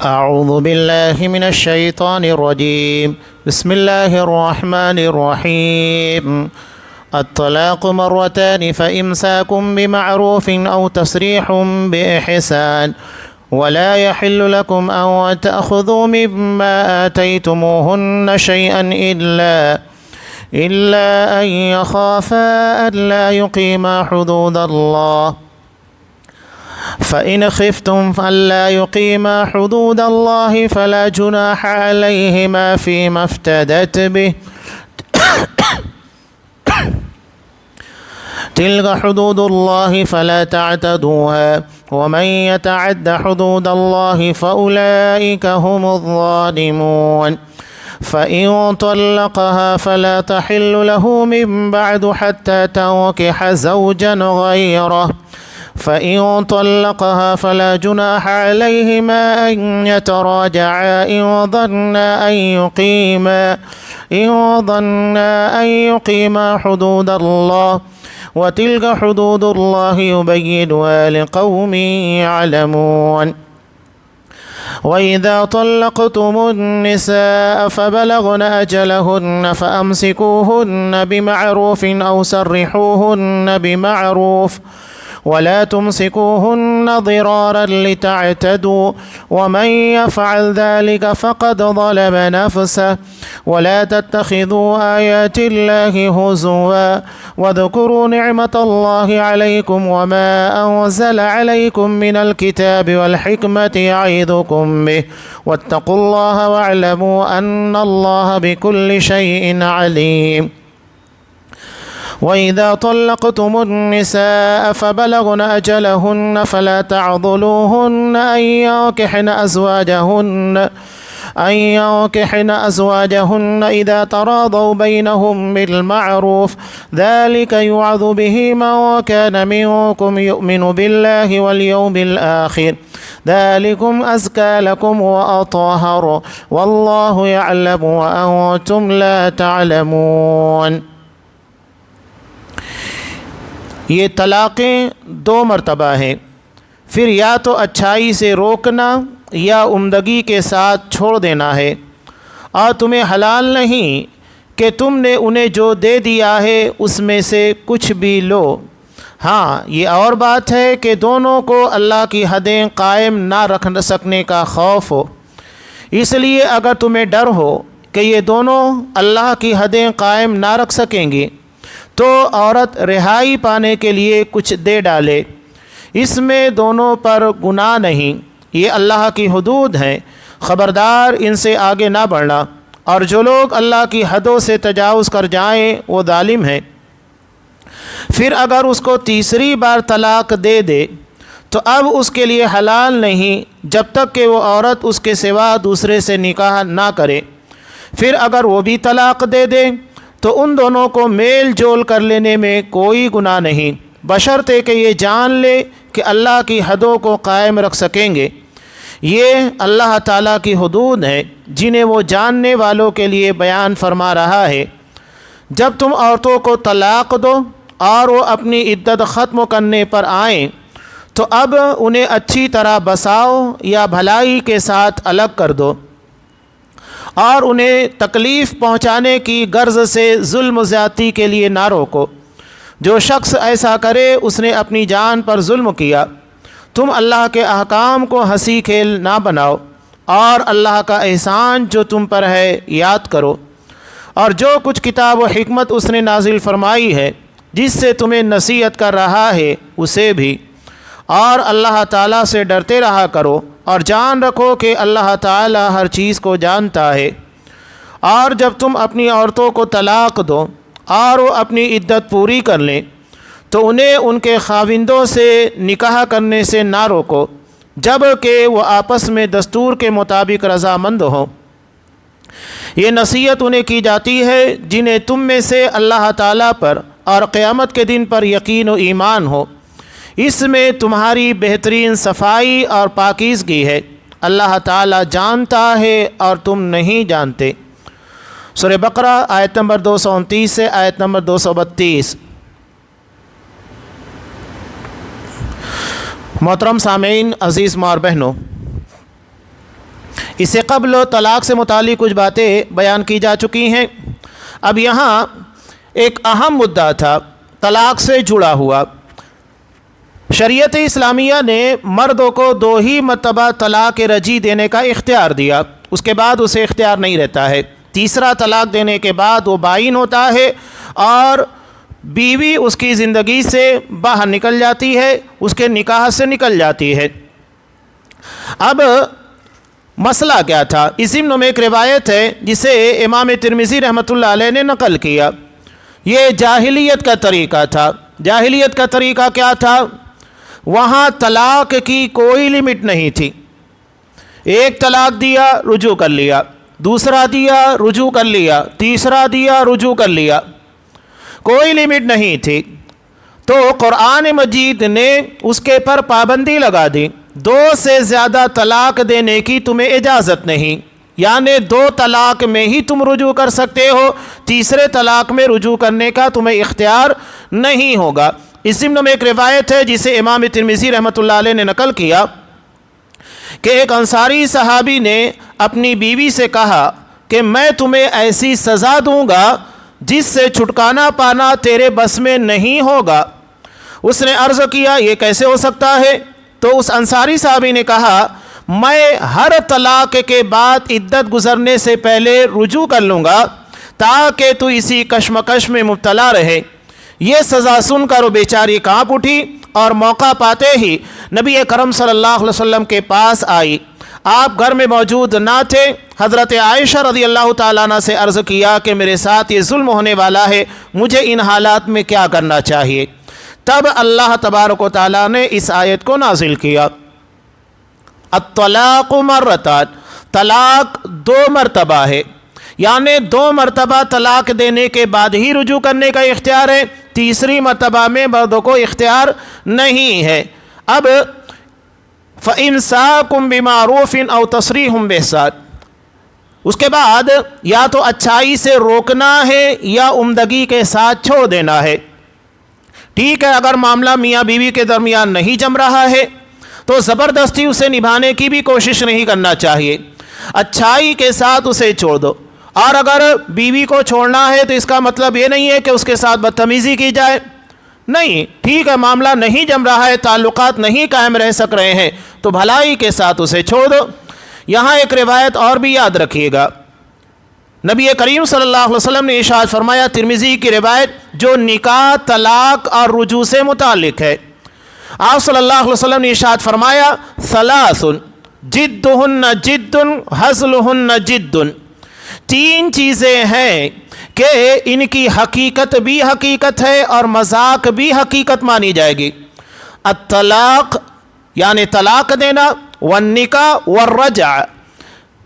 اعوذ باللہ من الشیطان الرجیم بسم اللہ الرحمن الرحیم الطلاق مرتان فإمساك بمعروف أو تسريح بإحسان ولا يحل لكم أن تأخذوا مما آتيتموهن شيئا إلا أن يخافا ألا يقيما حدود الله فإن خفتم ألا يقيما حدود الله فلا جناح عليهما فيما افتدت به تلك حدود الله فلا تعتدوها ومن يتعد حدود الله فأولئك هم الظالمون فإن طلقها فلا تحل له من بعد حتى تنكح زوجا غيره فإن طلقها فلا جناح عليهما أن يتراجعا إن ظنا أن يقيما حدود الله وتلك حدود الله يبينها لقوم يعلمون وإذا طلقتم النساء فبلغن أجلهن فأمسكوهن بمعروف أو سرحوهن بمعروف ولا تمسكوهن ضرارا لتعتدوا ومن يفعل ذلك فقد ظلم نفسه ولا تتخذوا آيات الله هزوا واذكروا نعمة الله عليكم وما أنزل عليكم من الكتاب والحكمة يعظكم به واتقوا الله واعلموا أن الله بكل شيء عليم وإذا طلقتم النساء فبلغن أجلهن فلا تعضلوهن أن ينكحن أزواجهن إذا تراضوا بينهم بالمعروف ذلك يوعظ به من كان منكم يؤمن بالله واليوم الآخر ذلكم أزكى لكم وأطهر والله يعلم وأنتم لا تعلمون۔ یہ طلاقیں دو مرتبہ ہیں، پھر یا تو اچھائی سے روکنا یا عمدگی کے ساتھ چھوڑ دینا ہے، اور تمہیں حلال نہیں کہ تم نے انہیں جو دے دیا ہے اس میں سے کچھ بھی لو۔ ہاں، یہ اور بات ہے کہ دونوں کو اللہ کی حدیں قائم نہ رکھ سکنے کا خوف ہو، اس لیے اگر تمہیں ڈر ہو کہ یہ دونوں اللہ کی حدیں قائم نہ رکھ سکیں گی تو عورت رہائی پانے کے لیے کچھ دے ڈالے، اس میں دونوں پر گناہ نہیں، یہ اللہ کی حدود ہیں، خبردار ان سے آگے نہ بڑھنا، اور جو لوگ اللہ کی حدوں سے تجاوز کر جائیں وہ ظالم ہیں۔ پھر اگر اس کو تیسری بار طلاق دے دے تو اب اس کے لیے حلال نہیں جب تک کہ وہ عورت اس کے سوا دوسرے سے نکاح نہ کرے۔ پھر اگر وہ بھی طلاق دے دے تو ان دونوں کو میل جول کر لینے میں کوئی گناہ نہیں، بشرطے کہ یہ جان لے کہ اللہ کی حدوں کو قائم رکھ سکیں گے۔ یہ اللہ تعالیٰ کی حدود ہیں جنہیں وہ جاننے والوں کے لیے بیان فرما رہا ہے۔ جب تم عورتوں کو طلاق دو اور وہ اپنی عدت ختم کرنے پر آئیں تو اب انہیں اچھی طرح بساؤ یا بھلائی کے ساتھ الگ کر دو، اور انہیں تکلیف پہنچانے کی غرض سے ظلم و زیادتی کے لیے نہ روکو۔ جو شخص ایسا کرے اس نے اپنی جان پر ظلم کیا۔ تم اللہ کے احکام کو ہنسی کھیل نہ بناؤ، اور اللہ کا احسان جو تم پر ہے یاد کرو، اور جو کچھ کتاب و حکمت اس نے نازل فرمائی ہے جس سے تمہیں نصیحت کر رہا ہے اسے بھی، اور اللہ تعالیٰ سے ڈرتے رہا کرو، اور جان رکھو کہ اللہ تعالیٰ ہر چیز کو جانتا ہے۔ اور جب تم اپنی عورتوں کو طلاق دو اور وہ اپنی عدت پوری کر لیں تو انہیں ان کے خاوندوں سے نکاح کرنے سے نہ روکو جب کہ وہ آپس میں دستور کے مطابق رضامند ہوں۔ یہ نصیحت انہیں کی جاتی ہے جنہیں تم میں سے اللہ تعالیٰ پر اور قیامت کے دن پر یقین و ایمان ہو، اس میں تمہاری بہترین صفائی اور پاکیزگی ہے، اللہ تعالیٰ جانتا ہے اور تم نہیں جانتے۔ سورہ بقرہ آیت نمبر 229 سے آیت نمبر 232۔ محترم سامعین، عزیز ماں اور بہنوں، اس سے قبل طلاق سے متعلق کچھ باتیں بیان کی جا چکی ہیں۔ اب یہاں ایک اہم مدعا تھا طلاق سے جڑا ہوا۔ شریعت اسلامیہ نے مردوں کو 2 ہی مرتبہ طلاق رجعی دینے کا اختیار دیا، اس کے بعد اسے اختیار نہیں رہتا ہے۔ تیسرا طلاق دینے کے بعد وہ بائن ہوتا ہے اور بیوی اس کی زندگی سے باہر نکل جاتی ہے، اس کے نکاح سے نکل جاتی ہے۔ اب مسئلہ کیا تھا؟ اس ضمن میں ایک روایت ہے جسے امام ترمذی رحمۃ اللہ علیہ نے نقل کیا۔ یہ جاہلیت کا طریقہ تھا۔ جاہلیت کا طریقہ کیا تھا؟ وہاں طلاق کی کوئی لمٹ نہیں تھی۔ ایک طلاق دیا، رجوع کر لیا، دوسرا دیا، رجوع کر لیا، تیسرا دیا، رجوع کر لیا، کوئی لمٹ نہیں تھی۔ تو قرآن مجید نے اس کے پر پابندی لگا دی، 2 سے زیادہ طلاق دینے کی تمہیں اجازت نہیں، یعنی 2 طلاق میں ہی تم رجوع کر سکتے ہو، تیسرے طلاق میں رجوع کرنے کا تمہیں اختیار نہیں ہوگا۔ اس ضمن میں ایک روایت ہے جسے امام ترمذی رحمۃ اللہ علیہ نے نقل کیا کہ ایک انصاری صحابی نے اپنی بیوی سے کہا کہ میں تمہیں ایسی سزا دوں گا جس سے چھٹکانا پانا تیرے بس میں نہیں ہوگا۔ اس نے عرض کیا یہ کیسے ہو سکتا ہے؟ تو اس انصاری صحابی نے کہا میں ہر طلاق کے بعد عدت گزرنے سے پہلے رجوع کر لوں گا تاکہ تو اسی کشمکش میں مبتلا رہے۔ یہ سزا سن کر وہ بیچاری کانپ اٹھی اور موقع پاتے ہی نبی کرم صلی اللہ علیہ وسلم کے پاس آئی۔ آپ گھر میں موجود نہ تھے۔ حضرت عائشہ رضی اللہ تعالیٰ عنہ سے عرض کیا کہ میرے ساتھ یہ ظلم ہونے والا ہے، مجھے ان حالات میں کیا کرنا چاہیے؟ تب اللہ تبارک و تعالیٰ نے اس آیت کو نازل کیا، الطلاق مرتان، طلاق 2 مرتبہ ہے، یعنی 2 مرتبہ طلاق دینے کے بعد ہی رجوع کرنے کا اختیار ہے، تیسری مرتبہ میں مردوں کو اختیار نہیں ہے۔ اب فَإِمْسَاكٌ بِمَعْرُوفٍ أَوْ تَصْرِيحٌ بِإِحْسَانٍ، اس کے بعد یا تو اچھائی سے روکنا ہے یا عمدگی کے ساتھ چھوڑ دینا ہے۔ ٹھیک ہے، اگر معاملہ میاں بیوی کے درمیان نہیں جم رہا ہے تو زبردستی اسے نبھانے کی بھی کوشش نہیں کرنا چاہیے، اچھائی کے ساتھ اسے چھوڑ دو۔ اور اگر بیوی کو چھوڑنا ہے تو اس کا مطلب یہ نہیں ہے کہ اس کے ساتھ بدتمیزی کی جائے، نہیں، ٹھیک ہے، معاملہ نہیں جم رہا ہے، تعلقات نہیں قائم رہ سک رہے ہیں تو بھلائی کے ساتھ اسے چھوڑ دو۔ یہاں ایک روایت اور بھی یاد رکھیے گا، نبی کریم صلی اللہ علیہ وسلم نے ارشاد فرمایا، ترمذی کی روایت جو نکاح، طلاق اور رجوع سے متعلق ہے، آپ صلی اللہ علیہ وسلم نے ارشاد فرمایا، ثلاث جدہن جد ہزلہن جد، 3 چیزیں ہیں کہ ان کی حقیقت بھی حقیقت ہے اور مذاق بھی حقیقت مانی جائے گی، الطلاق یعنی طلاق دینا، والنکاح والرجع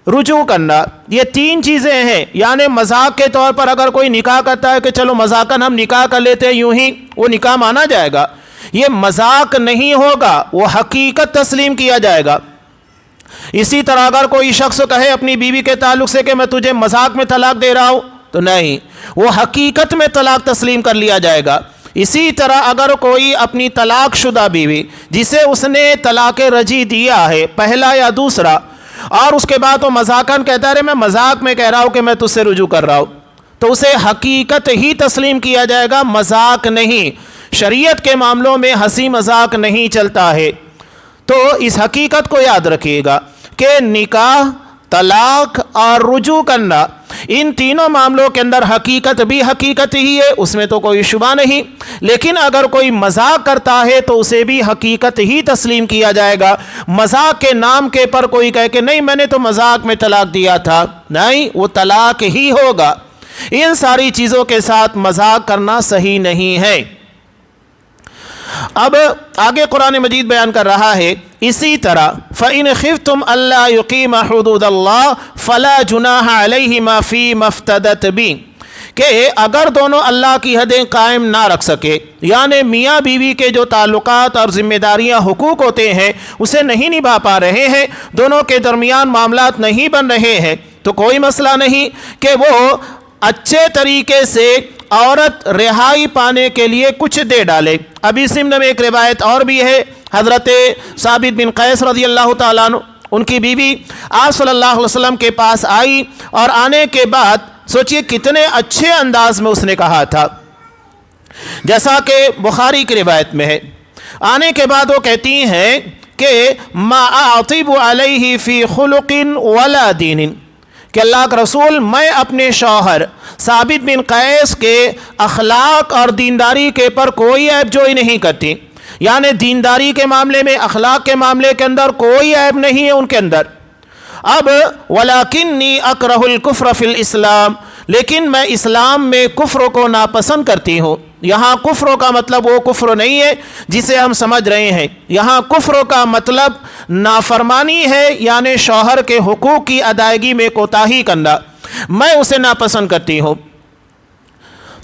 رجوع کرنا، یہ 3 چیزیں ہیں۔ یعنی مذاق کے طور پر اگر کوئی نکاح کرتا ہے کہ چلو مذاقاً ہم نکاح کر لیتے ہیں، یوں ہی وہ نکاح مانا جائے گا، یہ مذاق نہیں ہوگا، وہ حقیقت تسلیم کیا جائے گا۔ اسی طرح اگر کوئی شخص کہے اپنی بیوی کے تعلق سے کہ میں تجھے مذاق میں طلاق دے رہا ہوں، تو نہیں، وہ حقیقت میں طلاق تسلیم کر لیا جائے گا۔ اسی طرح اگر کوئی اپنی طلاق شدہ بیوی جسے اس نے طلاق رجعی دیا ہے، پہلا یا دوسرا، اور اس کے بعد وہ مذاقاً کہتا ہے میں مذاق میں کہہ رہا ہوں کہ میں تجھ سے رجوع کر رہا ہوں، تو اسے حقیقت ہی تسلیم کیا جائے گا، مذاق نہیں۔ شریعت کے معاملوں میں ہنسی مذاق نہیں چلتا ہے۔ تو اس حقیقت کو یاد رکھیے گا کہ نکاح، طلاق اور رجوع کرنا، ان تینوں معاملوں کے اندر حقیقت بھی حقیقت ہی ہے، اس میں تو کوئی شبہ نہیں، لیکن اگر کوئی مذاق کرتا ہے تو اسے بھی حقیقت ہی تسلیم کیا جائے گا۔ مذاق کے نام کے پر کوئی کہے کہ نہیں میں نے تو مذاق میں طلاق دیا تھا، نہیں، وہ طلاق ہی ہوگا۔ ان ساری چیزوں کے ساتھ مذاق کرنا صحیح نہیں ہے۔ اب آگے قرآن مجید بیان کر رہا ہے اسی طرح فَإِنْ خِفْتُمْ أَلَّا يُقِيمَ حُدُودَ اللَّهِ فَلَا جُنَاحَ عَلَيْهِمَا فِي مَا افْتَدَتْ بِهِ، کہ اگر دونوں اللہ کی حدیں قائم نہ رکھ سکے، یعنی میاں بیوی کے جو تعلقات اور ذمہ داریاں، حقوق ہوتے ہیں اسے نہیں نبھا پا رہے ہیں، دونوں کے درمیان معاملات نہیں بن رہے ہیں، تو کوئی مسئلہ نہیں کہ وہ اچھے طریقے سے عورت رہائی پانے کے لیے کچھ دے ڈالے۔ اب اس ضمن میں ایک روایت اور بھی ہے، حضرت ثابت بن قیس رضی اللہ تعالیٰ عنہ ان کی بیوی آپ صلی اللہ علیہ وسلم کے پاس آئی اور آنے کے بعد سوچئے کتنے اچھے انداز میں اس نے کہا تھا، جیسا کہ بخاری کی روایت میں ہے۔ آنے کے بعد وہ کہتی ہیں کہ ما اعتب علیہ فی خلق ولا دین، کہ اللہ کا رسول میں اپنے شوہر ثابت بن قیس کے اخلاق اور دینداری کے پر کوئی عیب جوئی نہیں کرتی، یعنی دینداری کے معاملے میں، اخلاق کے معاملے کے اندر کوئی عیب نہیں ہے ان کے اندر۔ اب ولاکنی اکرہ الکفر فی الاسلام، لیکن میں اسلام میں کفر کو ناپسند کرتی ہوں۔ یہاں کفر کا مطلب وہ کفر نہیں ہے جسے ہم سمجھ رہے ہیں، یہاں کفر کا مطلب نافرمانی ہے، یعنی شوہر کے حقوق کی ادائیگی میں کوتاہی کرنا، میں اسے ناپسند کرتی ہوں۔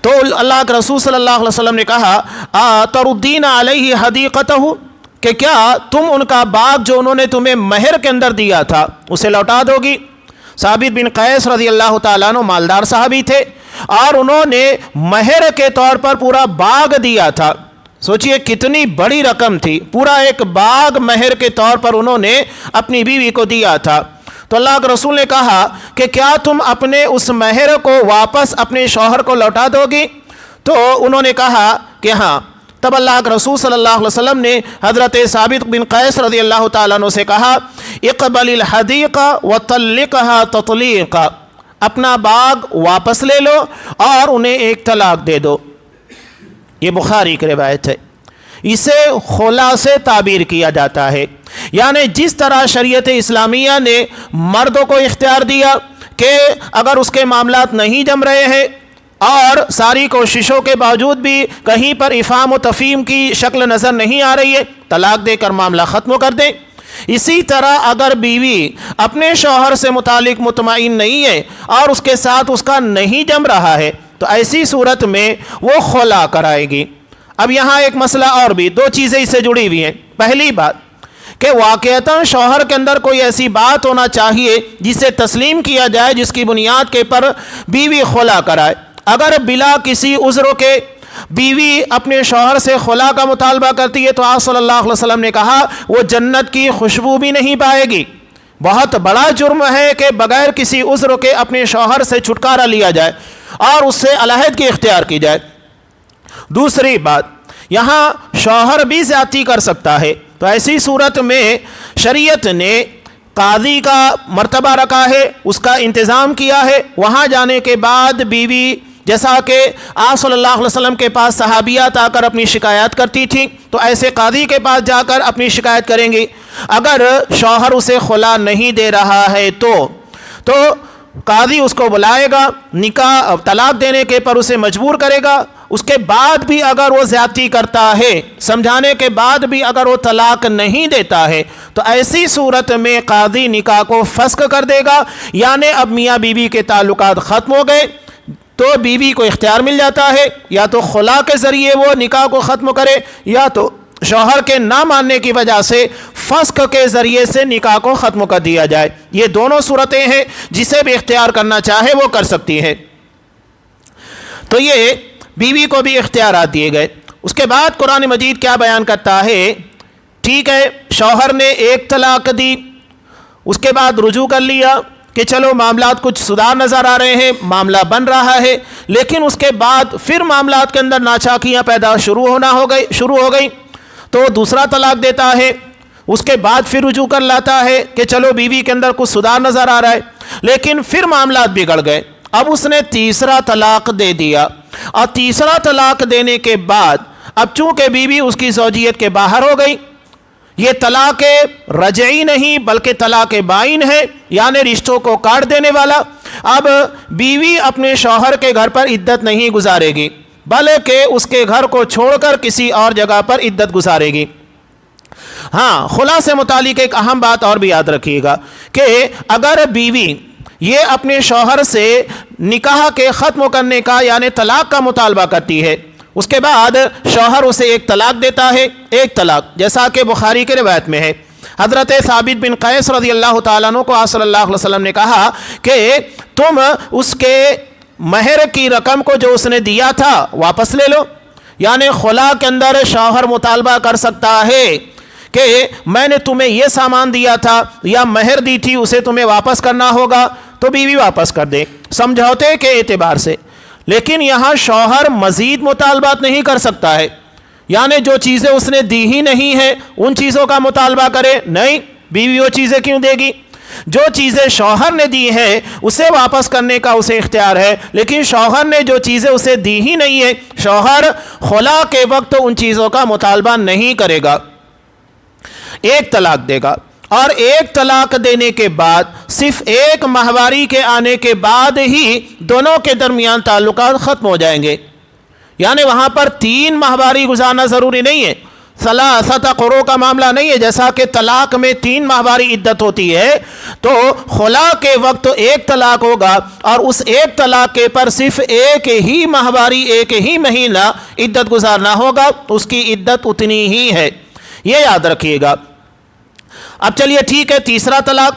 تو اللہ کے رسول صلی اللہ علیہ وسلم نے کہا تردین علیہ حدیقتہ، کہ کیا تم ان کا باغ جو انہوں نے تمہیں مہر کے اندر دیا تھا اسے لوٹا دو گی؟ ثابت بن قیس رضی اللہ تعالیٰ عنہ مالدار صحابی تھے اور انہوں نے مہر کے طور پر پورا باغ دیا تھا۔ سوچئے کتنی بڑی رقم تھی، پورا ایک باغ مہر کے طور پر انہوں نے اپنی بیوی کو دیا تھا۔ تو اللہ کے رسول نے کہا کہ کیا تم اپنے اس مہر کو واپس اپنے شوہر کو لوٹا دو گی؟ تو انہوں نے کہا کہ ہاں۔ تب اللہ کے رسول صلی اللہ علیہ وسلم نے حضرت ثابت بن قیس رضی اللہ تعالیٰ عنہ سے کہا اقبل الحدیقہ وطلقها تطلیقا، اپنا باغ واپس لے لو اور انہیں ایک طلاق دے دو۔ یہ بخاری کی روایت ہے۔ اسے خلا سے تعبیر کیا جاتا ہے، یعنی جس طرح شریعت اسلامیہ نے مردوں کو اختیار دیا کہ اگر اس کے معاملات نہیں جم رہے ہیں اور ساری کوششوں کے باوجود بھی کہیں پر افہام و تفہیم کی شکل نظر نہیں آ رہی ہے، طلاق دے کر معاملہ ختم کر دیں، اسی طرح اگر بیوی اپنے شوہر سے متعلق مطمئن نہیں ہے اور اس کے ساتھ اس کا نہیں جم رہا ہے تو ایسی صورت میں وہ خلا کرائے گی۔ اب یہاں ایک مسئلہ اور بھی، دو چیزیں اس سے جڑی ہوئی ہیں۔ پہلی بات کہ واقعتاً شوہر کے اندر کوئی ایسی بات ہونا چاہیے جسے تسلیم کیا جائے جس کی بنیاد کے پر بیوی خلا کرائے۔ اگر بلا کسی عذر کے بیوی اپنے شوہر سے خلا کا مطالبہ کرتی ہے تو آپ صلی اللہ علیہ وسلم نے کہا وہ جنت کی خوشبو بھی نہیں پائے گی۔ بہت بڑا جرم ہے کہ بغیر کسی عذر کے اپنے شوہر سے چھٹکارا لیا جائے اور اس سے علیحدگی اختیار کی جائے۔ دوسری بات، یہاں شوہر بھی زیادتی کر سکتا ہے، تو ایسی صورت میں شریعت نے قاضی کا مرتبہ رکھا ہے، اس کا انتظام کیا ہے۔ وہاں جانے کے بعد بیوی، جیسا کہ آپ صلی اللہ علیہ وسلم کے پاس صحابیات آ کر اپنی شکایات کرتی تھیں، تو ایسے قاضی کے پاس جا کر اپنی شکایت کریں گی۔ اگر شوہر اسے خلا نہیں دے رہا ہے تو قاضی اس کو بلائے گا، نکاح طلاق دینے کے پر اسے مجبور کرے گا۔ اس کے بعد بھی اگر وہ زیادتی کرتا ہے، سمجھانے کے بعد بھی اگر وہ طلاق نہیں دیتا ہے تو ایسی صورت میں قاضی نکاح کو فسخ کر دے گا، یعنی اب میاں بیوی کے تعلقات ختم ہو گئے۔ تو بیوی کو اختیار مل جاتا ہے یا تو خلا کے ذریعے وہ نکاح کو ختم کرے یا تو شوہر کے نہ ماننے کی وجہ سے فسخ کے ذریعے سے نکاح کو ختم کر دیا جائے۔ یہ دونوں صورتیں ہیں، جسے بھی اختیار کرنا چاہے وہ کر سکتی ہے۔ تو یہ بیوی کو بھی اختیارات دیے گئے۔ اس کے بعد قرآن مجید کیا بیان کرتا ہے؟ ٹھیک ہے، شوہر نے ایک طلاق دی، اس کے بعد رجوع کر لیا کہ چلو معاملات کچھ سدھار نظر آ رہے ہیں، معاملہ بن رہا ہے، لیکن اس کے بعد پھر معاملات کے اندر ناچاکیاں پیدا شروع ہو گئی تو وہ دوسرا طلاق دیتا ہے۔ اس کے بعد پھر رجوع کر لاتا ہے کہ چلو بیوی کے اندر کچھ سدھار نظر آ رہا ہے، لیکن پھر معاملات بگڑ گئے۔ اب اس نے تیسرا طلاق دے دیا، اور تیسرا طلاق دینے کے بعد اب چونکہ بیوی اس کی زوجیت کے باہر ہو گئی، یہ طلاق رجعی نہیں بلکہ طلاق بائن ہے، یعنی رشتوں کو کاٹ دینے والا۔ اب بیوی اپنے شوہر کے گھر پر عدت نہیں گزارے گی بلکہ اس کے گھر کو چھوڑ کر کسی اور جگہ پر عدت گزارے گی۔ ہاں، خلا سے متعلق ایک اہم بات اور بھی یاد رکھیے گا کہ اگر بیوی یہ اپنے شوہر سے نکاح کے ختم کرنے کا یعنی طلاق کا مطالبہ کرتی ہے، اس کے بعد شوہر اسے ایک طلاق دیتا ہے، ایک طلاق، جیسا کہ بخاری کے روایت میں ہے، حضرت ثابت بن قیس رضی اللہ تعالیٰ عنہ کو آپ صلی اللہ علیہ وسلم نے کہا کہ تم اس کے مہر کی رقم کو جو اس نے دیا تھا واپس لے لو۔ یعنی خلا کے اندر شوہر مطالبہ کر سکتا ہے کہ میں نے تمہیں یہ سامان دیا تھا یا مہر دی تھی اسے تمہیں واپس کرنا ہوگا تو بیوی واپس کر دے سمجھوتے کے اعتبار سے. لیکن یہاں شوہر مزید مطالبات نہیں کر سکتا ہے، یعنی جو چیزیں اس نے دی ہی نہیں ہے ان چیزوں کا مطالبہ کرے نہیں. بیوی وہ چیزیں کیوں دے گی؟ جو چیزیں شوہر نے دی ہے اسے واپس کرنے کا اسے اختیار ہے، لیکن شوہر نے جو چیزیں اسے دی ہی نہیں ہے شوہر خلا کے وقت ان چیزوں کا مطالبہ نہیں کرے گا، ایک طلاق دے گا. اور ایک طلاق دینے کے بعد صرف ایک ماہواری کے آنے کے بعد ہی دونوں کے درمیان تعلقات ختم ہو جائیں گے. یعنی وہاں پر 3 ماہواری گزارنا ضروری نہیں ہے، ثلاثۃ قروء کا معاملہ نہیں ہے. جیسا کہ طلاق میں 3 ماہواری عدت ہوتی ہے تو خلا کے وقت ایک طلاق ہوگا اور اس ایک طلاق کے پر صرف ایک ہی ماہواری ایک ہی مہینہ عدت گزارنا ہوگا، اس کی عدت اتنی ہی ہے، یہ یاد رکھیے گا. اب چلیے ٹھیک ہے، تیسرا طلاق.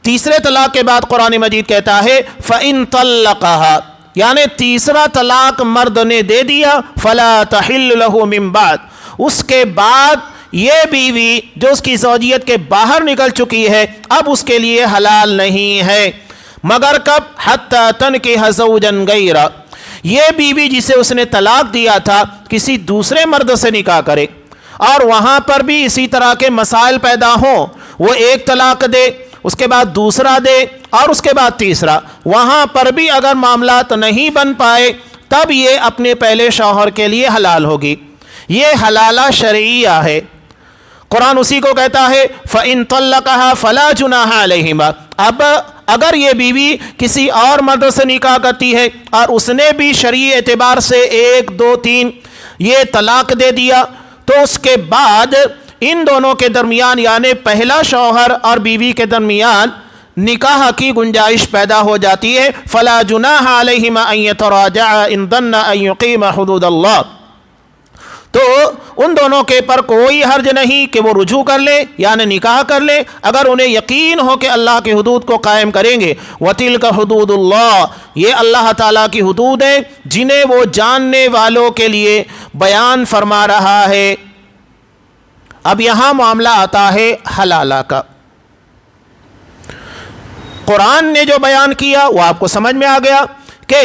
تیسرے طلاق کے بعد قرآن مجید کہتا ہے فَإِن طَلَّقَهَا، یعنی تیسرا طلاق مرد نے دے دیا فَلَا تَحِلُّ لَهُ مِن بعد، اس کے بعد یہ بیوی جو اس کی زوجیت کے باہر نکل چکی ہے اب اس کے لیے حلال نہیں ہے، مگر کب؟ حَتَّى تَنْكِحَ زَوْجًا غَيْرَهُ، یہ بیوی جسے اس نے طلاق دیا تھا کسی دوسرے مرد سے نکاح کرے. اور وہاں پر بھی اسی طرح کے مسائل پیدا ہوں، وہ ایک طلاق دے اس کے بعد دوسرا دے اور اس کے بعد تیسرا، وہاں پر بھی اگر معاملات نہیں بن پائے تب یہ اپنے پہلے شوہر کے لیے حلال ہوگی. یہ حلالہ شرعیہ ہے. قرآن اسی کو کہتا ہے فَإِن طَلَّقَهَا فَلَا جُنَاحَ عَلَيْهِمَا. اب اگر یہ بیوی کسی اور مرد سے نکاح کرتی ہے اور اس نے بھی شرعی اعتبار سے 1 2 3 یہ طلاق دے دیا تو اس کے بعد ان دونوں کے درمیان یعنی پہلا شوہر اور بیوی کے درمیان نکاح کی گنجائش پیدا ہو جاتی ہے. فَلَا جُنَاحَ عَلَيْهِمَا أَن يَتَرَاجَعَا إِن ظَنَّا أَن يُقِيمَا حُدُودَ اللَّهِ. تو ان دونوں کے پر کوئی حرج نہیں کہ وہ رجوع کر لے یعنی نکاح کر لے اگر انہیں یقین ہو کہ اللہ کی حدود کو قائم کریں گے. وَتِلْكَ حُدُودُ اللَّهِ، یہ اللہ تعالیٰ کی حدود ہیں جنہیں وہ جاننے والوں کے لیے بیان فرما رہا ہے. اب یہاں معاملہ آتا ہے حلالہ کا. قرآن نے جو بیان کیا وہ آپ کو سمجھ میں آ گیا کہ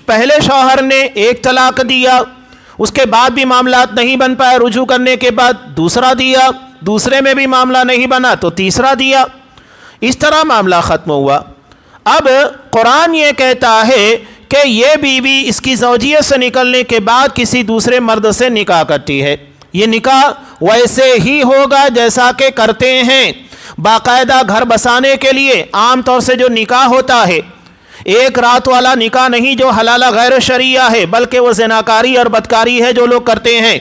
پہلے شوہر نے ایک طلاق دیا، اس کے بعد بھی معاملات نہیں بن پائے، رجوع کرنے کے بعد دوسرا دیا، دوسرے میں بھی معاملہ نہیں بنا تو تیسرا دیا، اس طرح معاملہ ختم ہوا. اب قرآن یہ کہتا ہے کہ یہ بیوی اس کی زوجیت سے نکلنے کے بعد کسی دوسرے مرد سے نکاح کرتی ہے. یہ نکاح ویسے ہی ہوگا جیسا کہ کرتے ہیں باقاعدہ گھر بسانے کے لیے عام طور سے جو نکاح ہوتا ہے، ایک رات والا نکاح نہیں جو حلالہ غیر شرعیہ ہے بلکہ وہ زناکاری اور بدکاری ہے جو لوگ کرتے ہیں،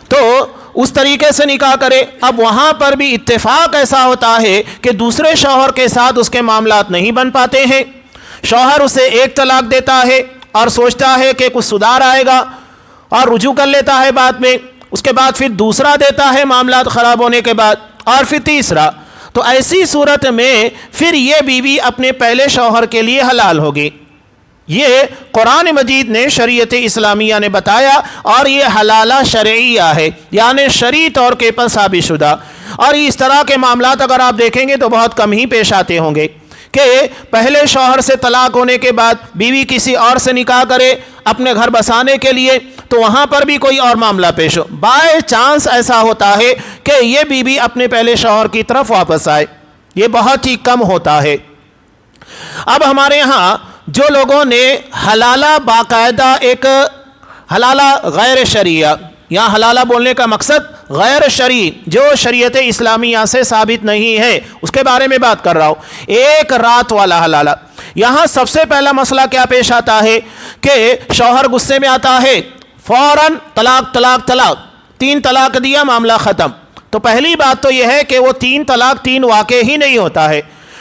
تو اس طریقے سے نکاح کرے. اب وہاں پر بھی اتفاق ایسا ہوتا ہے کہ دوسرے شوہر کے ساتھ اس کے معاملات نہیں بن پاتے ہیں، شوہر اسے ایک طلاق دیتا ہے اور سوچتا ہے کہ کچھ سدھار آئے گا اور رجوع کر لیتا ہے بعد میں، اس کے بعد پھر دوسرا دیتا ہے معاملات خراب ہونے کے بعد اور پھر تیسرا. تو ایسی صورت میں پھر یہ بیوی اپنے پہلے شوہر کے لیے حلال ہوگی. یہ قرآن مجید نے شریعت اسلامیہ نے بتایا اور یہ حلالہ شرعیہ ہے یعنی شرعی طور کے پر ثابت شدہ. اور اس طرح کے معاملات اگر آپ دیکھیں گے تو بہت کم ہی پیش آتے ہوں گے کہ پہلے شوہر سے طلاق ہونے کے بعد بیوی کسی اور سے نکاح کرے اپنے گھر بسانے کے لیے تو وہاں پر بھی کوئی اور معاملہ پیش ہو. بائی چانس ایسا ہوتا ہے کہ یہ بیوی اپنے پہلے شوہر کی طرف واپس آئے، یہ بہت ہی کم ہوتا ہے. اب ہمارے ہاں جو لوگوں نے حلالہ باقاعدہ ایک حلالہ غیر شرعیہ، یہاں حلالہ بولنے کا مقصد غیر شرعی جو شریعت اسلامیہ سے ثابت نہیں ہے اس کے بارے میں بات کر رہا ہوں، ایک رات والا حلالہ. یہاں سب سے پہلا مسئلہ کیا پیش آتا ہے کہ شوہر غصے میں آتا ہے، فوراً طلاق طلاق طلاق، 3 طلاق دیا معاملہ ختم. تو پہلی بات تو یہ ہے کہ وہ 3 طلاق 3 واقع ہی نہیں ہوتا ہے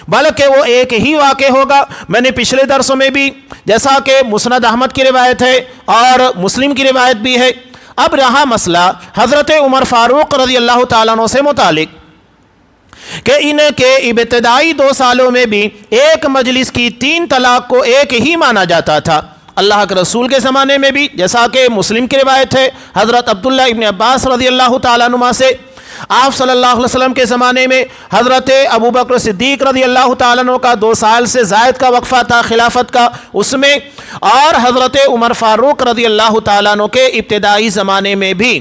بلکہ وہ ایک ہی واقع ہوگا. میں نے پچھلے درسوں میں بھی جیسا کہ مسند احمد کی روایت ہے اور مسلم کی روایت بھی ہے. اب رہا مسئلہ حضرت عمر فاروق رضی اللہ تعالیٰ عنہ سے متعلق کہ ان کے ابتدائی 2 سالوں میں بھی ایک مجلس کی 3 طلاق کو ایک ہی مانا جاتا تھا اللہ کے رسول کے زمانے میں بھی، جیسا کہ مسلم کی روایت ہے حضرت عبداللہ ابن عباس رضی اللہ تعالیٰ عنہما سے، آپ صلی اللہ علیہ وسلم کے زمانے میں حضرت ابوبکر صدیق رضی اللہ تعالیٰ عنہ کا 2 سال سے زائد کا وقفہ تھا خلافت کا اس میں، اور حضرت عمر فاروق رضی اللہ تعالیٰ عنہ کے ابتدائی زمانے میں بھی۔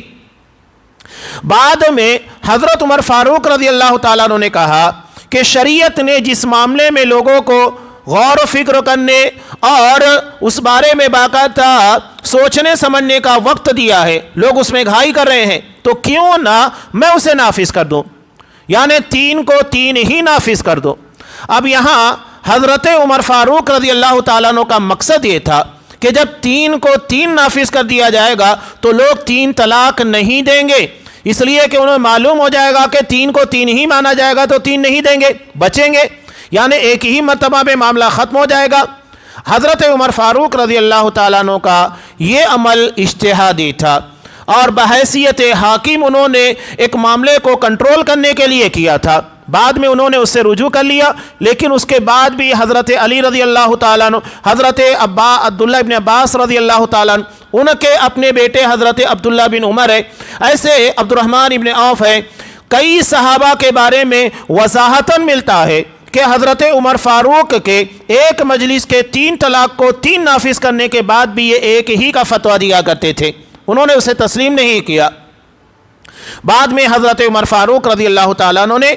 بعد میں حضرت عمر فاروق رضی اللہ تعالیٰ عنہ نے کہا کہ شریعت نے جس معاملے میں لوگوں کو غور و فکر کرنے اور اس بارے میں باقاعدہ سوچنے سمجھنے کا وقت دیا ہے، لوگ اس میں گھائی کر رہے ہیں، تو کیوں نہ میں اسے نافذ کر دوں، یعنی 3 کو 3 ہی نافذ کر دو۔ اب یہاں حضرت عمر فاروق رضی اللہ تعالیٰ عنہ کا مقصد یہ تھا کہ جب 3 کو 3 نافذ کر دیا جائے گا تو لوگ 3 طلاق نہیں دیں گے، اس لیے کہ انہیں معلوم ہو جائے گا کہ 3 کو 3 ہی مانا جائے گا تو 3 نہیں دیں گے، بچیں گے، یعنی ایک ہی مرتبہ میں معاملہ ختم ہو جائے گا۔ حضرت عمر فاروق رضی اللہ تعالیٰ عنہ کا یہ عمل اجتہادی تھا، اور بحیثیت حاکم انہوں نے ایک معاملے کو کنٹرول کرنے کے لیے کیا تھا۔ بعد میں انہوں نے اس سے رجوع کر لیا، لیکن اس کے بعد بھی حضرت علی رضی اللہ تعالیٰ عنہ، حضرت عبداللہ ابن عباس رضی اللہ تعالیٰ عنہ، ان کے اپنے بیٹے حضرت عبداللہ بن عمر ہے، ایسے عبد الرحمن ابن عوف ہے، کئی صحابہ کے بارے میں وضاحتاً ملتا ہے کہ حضرت عمر فاروق کے ایک مجلس کے 3 طلاق کو 3 نافذ کرنے کے بعد بھی یہ ایک ہی کا فتویٰ دیا کرتے تھے، انہوں نے اسے تسلیم نہیں کیا۔ بعد میں حضرت عمر فاروق رضی اللہ تعالیٰ عنہ نے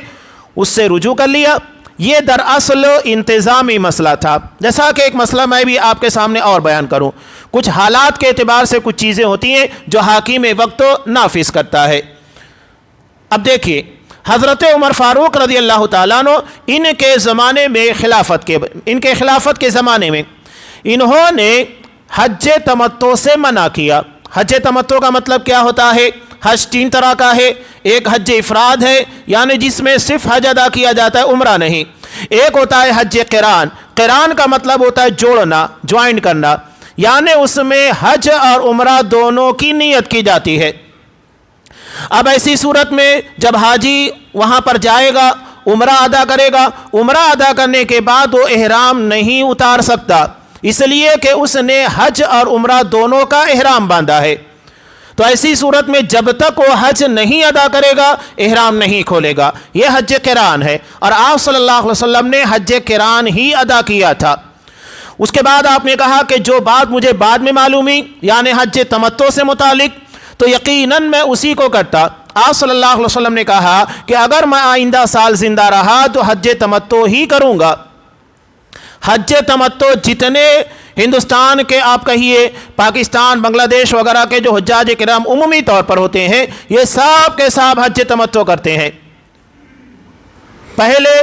اس سے رجوع کر لیا۔ یہ دراصل انتظامی مسئلہ تھا، جیسا کہ ایک مسئلہ میں بھی آپ کے سامنے اور بیان کروں، کچھ حالات کے اعتبار سے کچھ چیزیں ہوتی ہیں جو حاکم وقت نافذ کرتا ہے۔ اب دیکھیے حضرت عمر فاروق رضی اللہ تعالیٰ عنہ ان کے زمانے میں ان کے خلافت کے زمانے میں انہوں نے حج تمتع سے منع کیا۔ حج تمتع کا مطلب کیا ہوتا ہے؟ حج 3 طرح کا ہے، ایک حج افراد ہے، یعنی جس میں صرف حج ادا کیا جاتا ہے، عمرہ نہیں۔ ایک ہوتا ہے حج قران، قران کا مطلب ہوتا ہے جوڑنا، جوائن کرنا، یعنی اس میں حج اور عمرہ دونوں کی نیت کی جاتی ہے۔ اب ایسی صورت میں جب حاجی وہاں پر جائے گا، عمرہ ادا کرے گا، عمرہ ادا کرنے کے بعد وہ احرام نہیں اتار سکتا، اس لیے کہ اس نے حج اور عمرہ دونوں کا احرام باندھا ہے۔ تو ایسی صورت میں جب تک وہ حج نہیں ادا کرے گا احرام نہیں کھولے گا، یہ حج قران ہے، اور آپ صلی اللہ علیہ وسلم نے حج قران ہی ادا کیا تھا۔ اس کے بعد آپ نے کہا کہ جو بات مجھے بعد میں معلوم ہوئی، یعنی حج تمتع سے متعلق، تو یقیناً میں اسی کو کرتا۔ آپ صلی اللہ علیہ وسلم نے کہا کہ اگر میں آئندہ سال زندہ رہا تو حج تمتع ہی کروں گا۔ حج تمتع جتنے ہندوستان کے آپ کہیے پاکستان، بنگلہ دیش وغیرہ کے جو حجاج کرام عمومی طور پر ہوتے ہیں، یہ سب کے سب حج تمتع کرتے ہیں۔ پہلے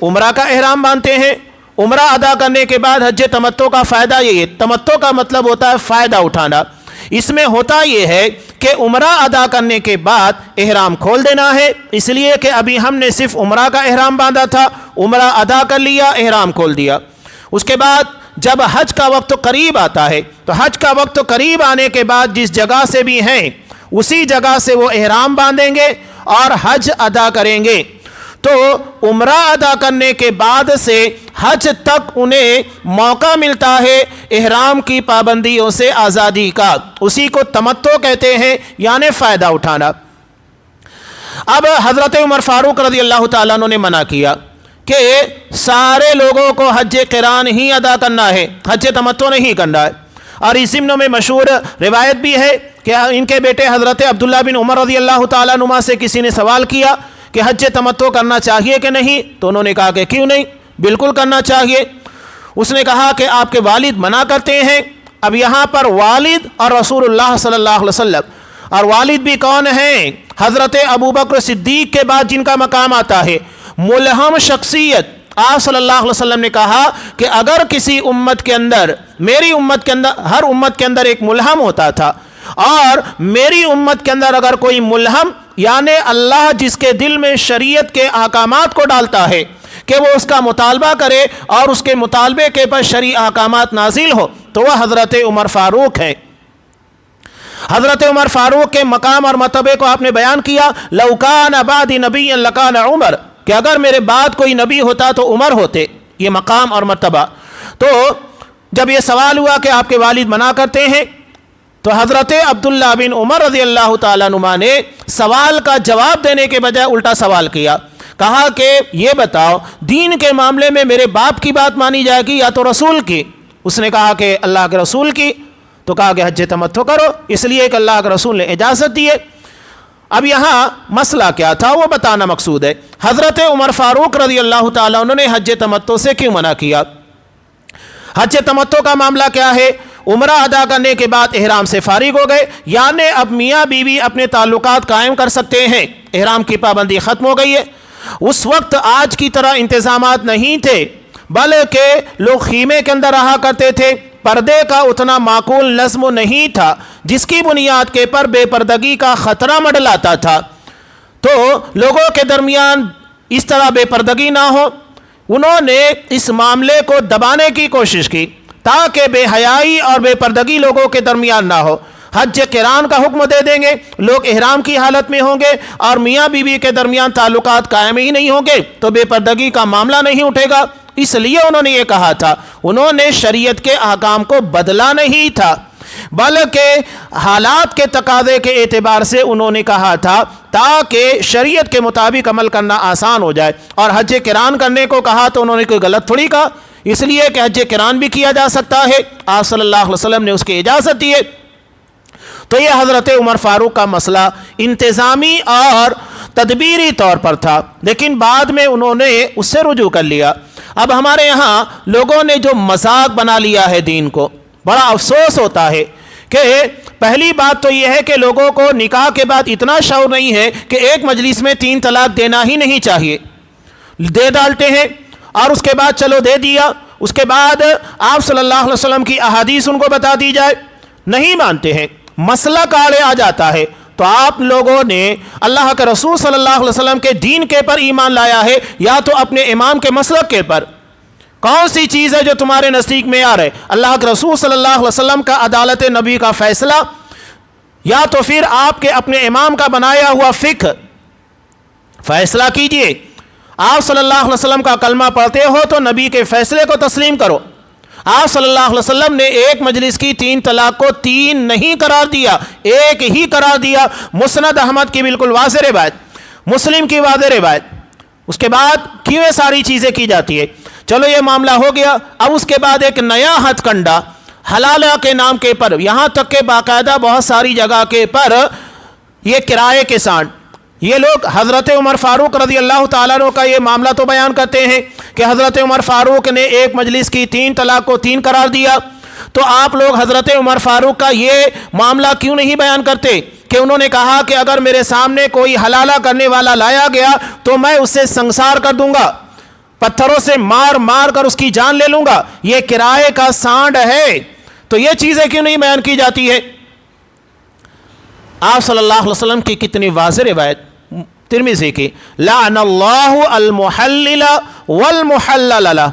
عمرہ کا احرام باندھتے ہیں، عمرہ ادا کرنے کے بعد حج تمتع کا فائدہ یہ ہے، تمتع کا مطلب ہوتا ہے فائدہ اٹھانا۔ اس میں ہوتا یہ ہے کہ عمرہ ادا کرنے کے بعد احرام کھول دینا ہے، اس لیے کہ ابھی ہم نے صرف عمرہ کا احرام باندھا تھا، عمرہ ادا کر لیا، احرام کھول دیا۔ اس کے بعد جب حج کا وقت قریب آتا ہے تو حج کا وقت قریب آنے کے بعد جس جگہ سے بھی ہیں اسی جگہ سے وہ احرام باندھیں گے اور حج ادا کریں گے۔ تو عمرہ ادا کرنے کے بعد سے حج تک انہیں موقع ملتا ہے احرام کی پابندیوں سے آزادی کا، اسی کو تمتع کہتے ہیں، یعنی فائدہ اٹھانا۔ اب حضرت عمر فاروق رضی اللہ تعالیٰ عنہ نے منع کیا کہ سارے لوگوں کو حج قران ہی ادا کرنا ہے، حج تمتع نہیں کرنا ہے۔ اور اس ضمن میں مشہور روایت بھی ہے کہ ان کے بیٹے حضرت عبداللہ بن عمر رضی اللہ تعالیٰ عنہ سے کسی نے سوال کیا کہ حج تمتع کرنا چاہیے کہ نہیں، تو انہوں نے کہا کہ کیوں نہیں، بالکل کرنا چاہیے۔ اس نے کہا کہ آپ کے والد منع کرتے ہیں۔ اب یہاں پر والد اور رسول اللہ صلی اللہ علیہ وسلم، اور والد بھی کون ہیں؟ حضرت ابوبکر صدیق کے بعد جن کا مقام آتا ہے، ملہم شخصیت۔ آپ صلی اللہ علیہ وسلم نے کہا کہ اگر کسی امت کے اندر، میری امت کے اندر، ہر امت کے اندر ایک ملہم ہوتا تھا، اور میری امت کے اندر اگر کوئی ملہم، یعنی اللہ جس کے دل میں شریعت کے احکامات کو ڈالتا ہے کہ وہ اس کا مطالبہ کرے اور اس کے مطالبے کے پر شرعی احکامات نازل ہو، تو وہ حضرت عمر فاروق ہے۔ حضرت عمر فاروق کے مقام اور مرتبے کو آپ نے بیان کیا، لو کان بعدی نبی لکان عمر، کہ اگر میرے بعد کوئی نبی ہوتا تو عمر ہوتے، یہ مقام اور مرتبہ۔ تو جب یہ سوال ہوا کہ آپ کے والد منع کرتے ہیں تو حضرت عبداللہ بن عمر رضی اللہ تعالیٰ عنہما نے سوال کا جواب دینے کے بجائے الٹا سوال کیا، کہا کہ یہ بتاؤ دین کے معاملے میں میرے باپ کی بات مانی جائے گی یا تو رسول کی؟ اس نے کہا کہ اللہ کے رسول کی۔ تو کہا کہ حج تمتع کرو، اس لیے کہ اللہ کے رسول نے اجازت دی ہے۔ اب یہاں مسئلہ کیا تھا وہ بتانا مقصود ہے۔ حضرت عمر فاروق رضی اللہ تعالیٰ عنہ نے حج تمتع سے کیوں منع کیا؟ حج تمتع کا معاملہ کیا ہے؟ عمرہ ادا کرنے کے بعد احرام سے فارغ ہو گئے، یعنی اب میاں بیوی اپنے تعلقات قائم کر سکتے ہیں، احرام کی پابندی ختم ہو گئی ہے۔ اس وقت آج کی طرح انتظامات نہیں تھے، بلکہ لوگ خیمے کے اندر رہا کرتے تھے، پردے کا اتنا معقول نظم نہیں تھا جس کی بنیاد کے پر بے پردگی کا خطرہ منڈلاتا تھا، تو لوگوں کے درمیان اس طرح بے پردگی نہ ہو، انہوں نے اس معاملے کو دبانے کی کوشش کی تاکہ بے حیائی اور بے پردگی لوگوں کے درمیان نہ ہو۔ حج قران کا حکم دے دیں گے، لوگ احرام کی حالت میں ہوں گے اور میاں بیوی کے درمیان تعلقات قائم ہی نہیں ہوں گے تو بے پردگی کا معاملہ نہیں اٹھے گا، اس لیے انہوں نے یہ کہا تھا۔ انہوں نے شریعت کے احکام کو بدلا نہیں تھا، بلکہ حالات کے تقاضے کے اعتبار سے انہوں نے کہا تھا تاکہ شریعت کے مطابق عمل کرنا آسان ہو جائے۔ اور حج قران کرنے کو کہا تو انہوں نے کوئی غلط تھوڑی کہا، اس لیے کہ حج قران بھی کیا جا سکتا ہے، آپ صلی اللہ علیہ وسلم نے اس کی اجازت دی ہے۔ تو یہ حضرت عمر فاروق کا مسئلہ انتظامی اور تدبیری طور پر تھا، لیکن بعد میں انہوں نے اس سے رجوع کر لیا۔ اب ہمارے یہاں لوگوں نے جو مذاق بنا لیا ہے دین کو، بڑا افسوس ہوتا ہے کہ پہلی بات تو یہ ہے کہ لوگوں کو نکاح کے بعد اتنا شعور نہیں ہے کہ ایک مجلس میں 3 طلاق دینا ہی نہیں چاہیے، دے ڈالتے ہیں اور اس کے بعد چلو دے دیا، اس کے بعد آپ صلی اللہ علیہ وسلم کی احادیث ان کو بتا دی جائے، نہیں مانتے ہیں، مسئلہ کاڑے آ جاتا ہے۔ تو آپ لوگوں نے اللہ کے رسول صلی اللہ علیہ وسلم کے دین کے پر ایمان لایا ہے یا تو اپنے امام کے مسلک کے پر؟ کون سی چیز ہے جو تمہارے نزدیک معیار ہے؟ اللہ کے رسول صلی اللہ علیہ وسلم کا عدالت نبی کا فیصلہ یا تو پھر آپ کے اپنے امام کا بنایا ہوا فقہ؟ فیصلہ کیجئے۔ آپ صلی اللہ علیہ وسلم کا کلمہ پڑھتے ہو تو نبی کے فیصلے کو تسلیم کرو۔ آپ صلی اللہ علیہ وسلم نے ایک مجلس کی 3 طلاق کو 3 نہیں قرار دیا، ایک ہی قرار دیا۔ مسند احمد کی بالکل واضح روایت، مسلم کی واضح روایت، اس کے بعد کیوں یہ ساری چیزیں کی جاتی ہے؟ چلو یہ معاملہ ہو گیا۔ اب اس کے بعد ایک نیا ہتھ کنڈا حلالہ کے نام کے پر، یہاں تک کہ باقاعدہ بہت ساری جگہ کے پر یہ کرائے کے سانڈ، یہ لوگ حضرت عمر فاروق رضی اللہ تعالیٰ عنہ کا یہ معاملہ تو بیان کرتے ہیں کہ حضرت عمر فاروق نے ایک مجلس کی 3 طلاق کو 3 قرار دیا، تو آپ لوگ حضرت عمر فاروق کا یہ معاملہ کیوں نہیں بیان کرتے کہ انہوں نے کہا کہ اگر میرے سامنے کوئی حلالہ کرنے والا لایا گیا تو میں اسے سنسار کر دوں گا، پتھروں سے مار مار کر اس کی جان لے لوں گا، یہ کرائے کا سانڈ ہے۔ تو یہ چیزیں کیوں نہیں بیان کی جاتی ہے؟ آپ صلی اللہ علیہ وسلم کی کتنی واضح روایت، ترمذی کی، لعن اللہ المحلل والمحلل لہ،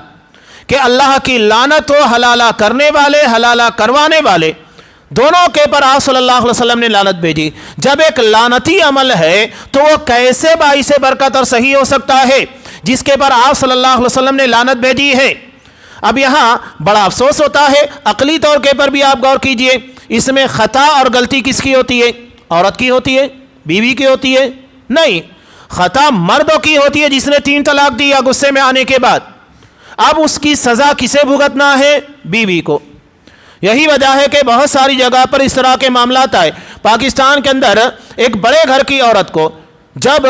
کہ اللہ کی لعنت ہو حلالہ کرنے والے حلالہ کروانے والے دونوں کے پر آپ صلی اللہ علیہ وسلم نے لعنت بھیجی۔ جب ایک لعنتی عمل ہے تو وہ کیسے باعث برکت اور صحیح ہو سکتا ہے جس کے پر آپ صلی اللہ علیہ وسلم نے لعنت بھیجی ہے؟ اب یہاں بڑا افسوس ہوتا ہے، عقلی طور کے پر بھی آپ غور کیجئے، اس میں خطا اور غلطی کس کی ہوتی ہے؟ عورت کی ہوتی ہے؟ بیوی کی ہوتی ہے؟ نہیں، خطا مردوں کی ہوتی ہے جس نے 3 طلاق دیا غصے میں آنے کے بعد۔ اب اس کی سزا کسے بھگتنا ہے؟ بیوی کو۔ یہی وجہ ہے کہ بہت ساری جگہ پر اس طرح کے معاملات آئے۔ پاکستان کے اندر ایک بڑے گھر کی عورت کو جب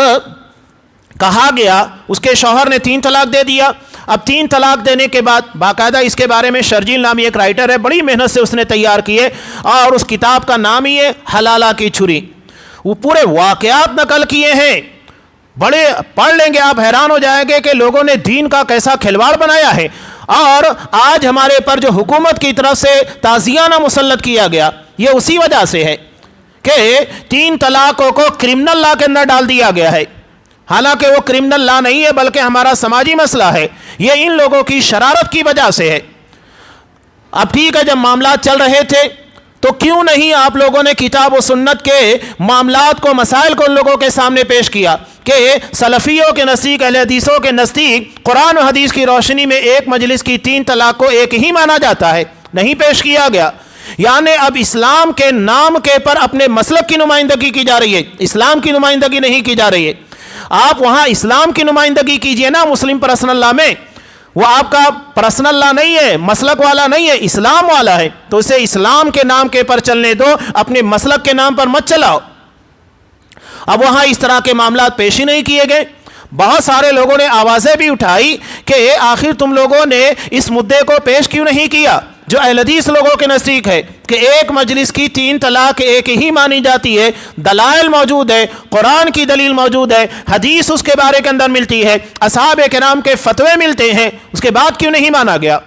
کہا گیا، اس کے شوہر نے 3 طلاق دے دیا، اب 3 طلاق دینے کے بعد باقاعدہ اس کے بارے میں شرجیل نامی ایک رائٹر ہے، بڑی محنت سے اس نے تیار کی ہے اور اس کتاب کا نام ہی ہے حلالہ کی چھری۔ وہ پورے واقعات نقل کیے ہیں، بڑے پڑھ لیں گے آپ حیران ہو جائیں گے کہ لوگوں نے دین کا کیسا کھلواڑ بنایا ہے۔ اور آج ہمارے پر جو حکومت کی طرف سے تعزیانہ مسلط کیا گیا، یہ اسی وجہ سے ہے کہ 3 طلاقوں کو کرمنل لا کے اندر ڈال دیا گیا ہے، حالانکہ وہ کرمنل لا نہیں ہے بلکہ ہمارا سماجی مسئلہ ہے، یہ ان لوگوں کی شرارت کی وجہ سے ہے۔ اب ٹھیک ہے، جب معاملات چل رہے تھے تو کیوں نہیں آپ لوگوں نے کتاب و سنت کے معاملات کو، مسائل کو ان لوگوں کے سامنے پیش کیا کہ سلفیوں کے نزدیک، اہل حدیثوں کے نزدیک قرآن و حدیث کی روشنی میں ایک مجلس کی 3 طلاق کو ایک ہی مانا جاتا ہے۔ نہیں پیش کیا گیا. یعنی اب اسلام کے نام کے پر اپنے مسلک کی نمائندگی کی جا رہی ہے, اسلام کی نمائندگی نہیں کی جا رہی ہے. آپ وہاں اسلام کی نمائندگی کیجئے نا مسلم پرسنل لا میں, وہ آپ کا پرسنل لا نہیں ہے, مسلک والا نہیں ہے, اسلام والا ہے, تو اسے اسلام کے نام کے پر چلنے دو, اپنے مسلک کے نام پر مت چلاؤ. اب وہاں اس طرح کے معاملات پیش ہی نہیں کیے گئے. بہت سارے لوگوں نے آوازیں بھی اٹھائی کہ آخر تم لوگوں نے اس مدعے کو پیش کیوں نہیں کیا, جو اہل حدیث لوگوں کے نزدیک ہے کہ ایک مجلس کی 3 طلاق ایک ہی مانی جاتی ہے, دلائل موجود ہے, قرآن کی دلیل موجود ہے, حدیث اس کے بارے کے اندر ملتی ہے, اصحاب کرام کے فتوے ملتے ہیں, اس کے بعد کیوں نہیں مانا گیا؟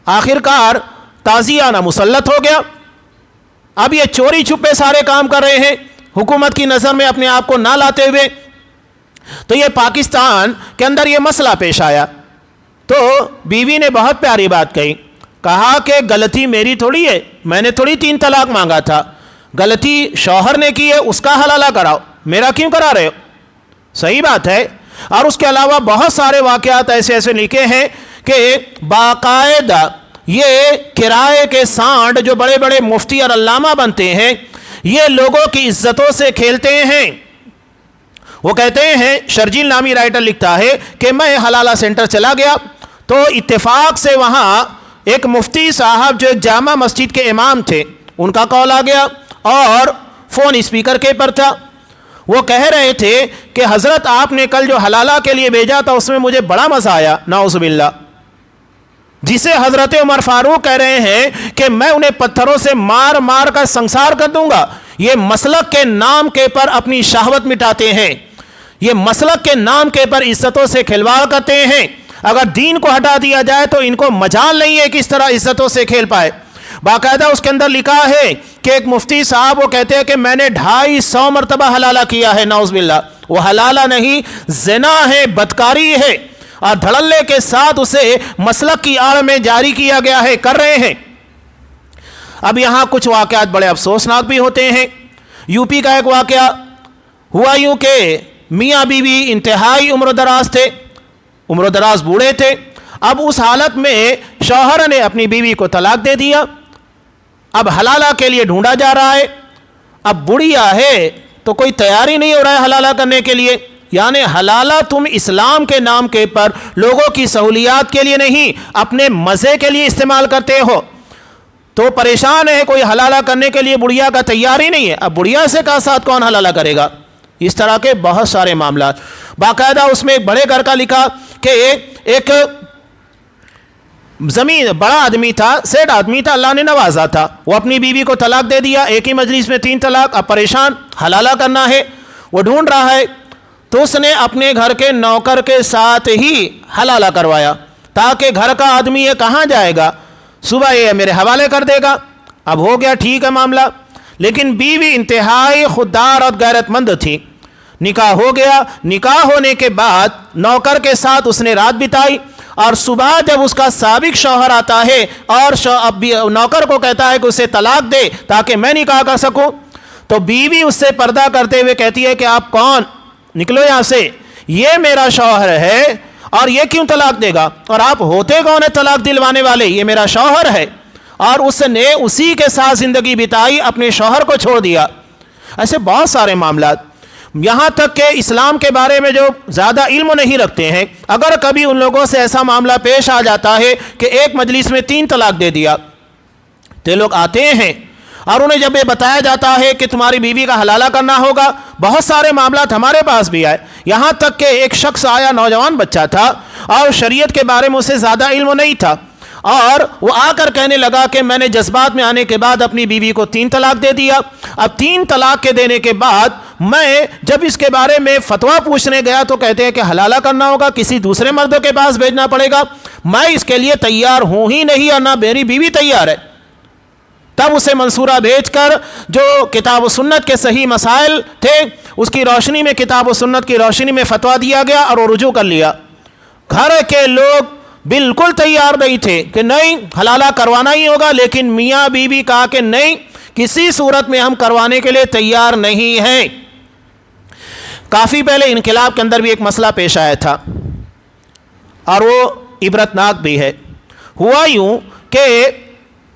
آخرکار تازیہ نہ مسلط ہو گیا. اب یہ چوری چھپے سارے کام کر رہے ہیں, حکومت کی نظر میں اپنے آپ کو نہ لاتے ہوئے. تو یہ پاکستان کے اندر یہ مسئلہ پیش آیا تو بیوی نے بہت پیاری بات کہی, کہا کہ غلطی میری تھوڑی ہے, میں نے تھوڑی 3 طلاق مانگا تھا, غلطی شوہر نے کی ہے, اس کا حلالہ کراؤ, میرا کیوں کرا رہے ہو؟ صحیح بات ہے. اور اس کے علاوہ بہت سارے واقعات ایسے لکھے ہیں کہ باقاعدہ یہ کرائے کے سانڈ جو بڑے بڑے مفتی اور علامہ بنتے ہیں, یہ لوگوں کی عزتوں سے کھیلتے ہیں. وہ کہتے ہیں, شرجیل نامی رائٹر لکھتا ہے کہ میں حلالہ سینٹر چلا گیا تو اتفاق سے وہاں ایک مفتی صاحب جو ایک جامع مسجد کے امام تھے, ان کا کال آ گیا اور فون اسپیکر کے پر تھا. وہ کہہ رہے تھے کہ حضرت آپ نے کل جو حلالہ کے لیے بھیجا تھا اس میں مجھے بڑا مزہ آیا, نعوذ باللہ, جسے حضرت عمر فاروق کہہ رہے ہیں کہ میں انہیں پتھروں سے مار مار کر سنسار کر دوں گا. یہ مسلک کے نام کے پر اپنی شہوت مٹاتے ہیں, یہ مسلک کے نام کے پر عزتوں سے کھلواڑ کرتے ہیں. اگر دین کو ہٹا دیا جائے تو ان کو مجال نہیں ہے کس طرح عزتوں سے کھیل پائے. باقاعدہ اس کے اندر لکھا ہے کہ ایک مفتی صاحب وہ کہتے ہیں کہ میں نے 250 مرتبہ حلالہ کیا ہے, نعوذ باللہ. وہ حلالہ نہیں, زنا ہے, بدکاری ہے, اور دھڑلے کے ساتھ اسے مسلک کی آڑ میں جاری کیا گیا ہے, کر رہے ہیں. اب یہاں کچھ واقعات بڑے افسوسناک بھی ہوتے ہیں. یو پی کا ایک واقعہ ہوا یوں کہ میاں بیوی انتہائی عمر دراز تھے, عمر دراز بوڑھے تھے. اب اس حالت میں شوہر نے اپنی بیوی کو طلاق دے دیا. اب حلالہ کے لیے ڈھونڈا جا رہا ہے. اب بڑھیا ہے تو کوئی تیاری نہیں ہو رہا ہے حلالہ کرنے کے لیے. یعنی حلالہ تم اسلام کے نام کے پر لوگوں کی سہولیات کے لیے نہیں, اپنے مزے کے لیے استعمال کرتے ہو. تو پریشان ہے, کوئی حلالہ کرنے کے لیے بڑھیا کا تیار ہی نہیں ہے. اب بڑھیا سے کا ساتھ کون حلالہ کرے گا؟ اس طرح کے بہت سارے معاملات. باقاعدہ اس میں ایک بڑے گھر کا لکھا کہ ایک زمین بڑا آدمی تھا, سیٹ آدمی تھا, اللہ نے نوازا تھا. وہ اپنی بیوی کو طلاق دے دیا, ایک ہی مجلس میں 3 طلاق. اب پریشان, حلالہ کرنا ہے, وہ ڈھونڈ رہا ہے. تو اس نے اپنے گھر کے نوکر کے ساتھ ہی حلالہ کروایا تاکہ گھر کا آدمی یہ کہاں جائے گا, صبح یہ میرے حوالے کر دے گا. اب ہو گیا ٹھیک ہے معاملہ. لیکن بیوی انتہائی خوددار اور غیرت مند تھی. نکاح ہو گیا. نکاح ہونے کے بعد نوکر کے ساتھ اس نے رات بتائی, اور صبح جب اس کا سابق شوہر آتا ہے اور نوکر کو کہتا ہے کہ اسے طلاق دے تاکہ میں نکاح کر سکوں, تو بیوی اس سے پردہ کرتے ہوئے کہتی ہے کہ آپ کون, نکلو یہاں سے, یہ میرا شوہر ہے اور یہ کیوں طلاق دے گا, اور آپ ہوتے کون ہیں طلاق دلوانے والے, یہ میرا شوہر ہے. اور اس نے اسی کے ساتھ زندگی بتائی, اپنے شوہر کو چھوڑ دیا. ایسے بہت سارے معاملات. یہاں تک کہ اسلام کے بارے میں جو زیادہ علم نہیں رکھتے ہیں, اگر کبھی ان لوگوں سے ایسا معاملہ پیش آ جاتا ہے کہ ایک مجلس میں 3 طلاق دے دیا, تو لوگ آتے ہیں اور انہیں جب یہ بتایا جاتا ہے کہ تمہاری بیوی کا حلالہ کرنا ہوگا, بہت سارے معاملات ہمارے پاس بھی آئے. یہاں تک کہ ایک شخص آیا, نوجوان بچہ تھا, اور شریعت کے بارے میں اسے زیادہ علم نہیں تھا, اور وہ آ کر کہنے لگا کہ میں نے جذبات میں آنے کے بعد اپنی بیوی کو 3 طلاق دے دیا. اب 3 طلاق کے دینے کے بعد میں جب اس کے بارے میں فتویٰ پوچھنے گیا تو کہتے ہیں کہ حلالہ کرنا ہوگا, کسی دوسرے مردوں کے پاس بھیجنا پڑے گا. میں اس کے لیے تیار ہوں ہی نہیں, اور نہ میری بیوی تیار ہے. تب اسے منصورہ بھیج کر جو کتاب و سنت کے صحیح مسائل تھے اس کی روشنی میں, کتاب و سنت کی روشنی میں فتویٰ دیا گیا اور وہ رجوع کر لیا. گھر کے لوگ بالکل تیار نہیں تھے کہ نہیں حلالہ کروانا ہی ہوگا, لیکن میاں بیوی کہا کہ نہیں, کسی صورت میں ہم کروانے کے لیے تیار نہیں ہیں. کافی پہلے انقلاب کے اندر بھی ایک مسئلہ پیش آیا تھا اور وہ عبرتناک بھی ہے. ہوا یوں کہ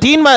3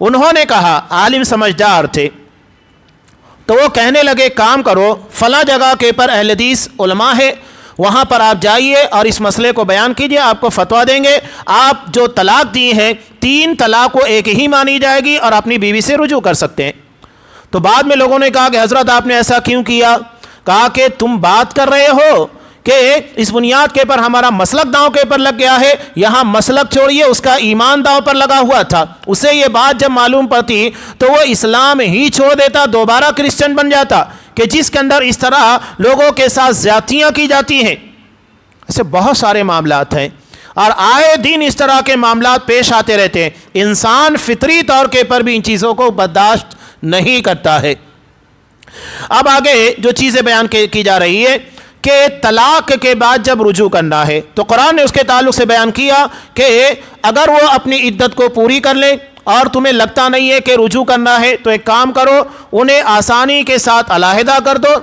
انہوں نے کہا، عالم سمجھدار تھے، تو وہ کہنے لگے کام کرو، فلاں جگہ کے پر اہل حدیث علماء ہے، وہاں پر آپ جائیے اور اس مسئلے کو بیان کیجئے، آپ کو فتویٰ دیں گے، آپ جو طلاق دی ہیں 3 طلاق کو ایک ہی مانی جائے گی اور اپنی بیوی سے رجوع کر سکتے ہیں۔ تو بعد میں لوگوں نے کہا کہ حضرت آپ نے ایسا کیوں کیا؟ کہا کہ تم بات کر رہے ہو کہ اس بنیاد کے پر ہمارا مسلک داؤں کے پر لگ گیا ہے، یہاں مسلک چھوڑیے، اس کا ایمان داؤں پر لگا ہوا تھا، اسے یہ بات جب معلوم پڑتی تو وہ اسلام ہی چھوڑ دیتا، دوبارہ کرسچن بن جاتا، کہ جس کے اندر اس طرح لوگوں کے ساتھ زیادتیاں کی جاتی ہیں۔ ایسے بہت سارے معاملات ہیں اور آئے دن اس طرح کے معاملات پیش آتے رہتے ہیں، انسان فطری طور کے پر بھی ان چیزوں کو برداشت نہیں کرتا ہے۔ اب آگے جو چیزیں بیان کی جا رہی ہے کہ طلاق کے بعد جب رجوع کرنا ہے، تو قرآن نے اس کے تعلق سے بیان کیا کہ اگر وہ اپنی عدت کو پوری کر لیں اور تمہیں لگتا نہیں ہے کہ رجوع کرنا ہے تو ایک کام کرو، انہیں آسانی کے ساتھ علیحدہ کر دو،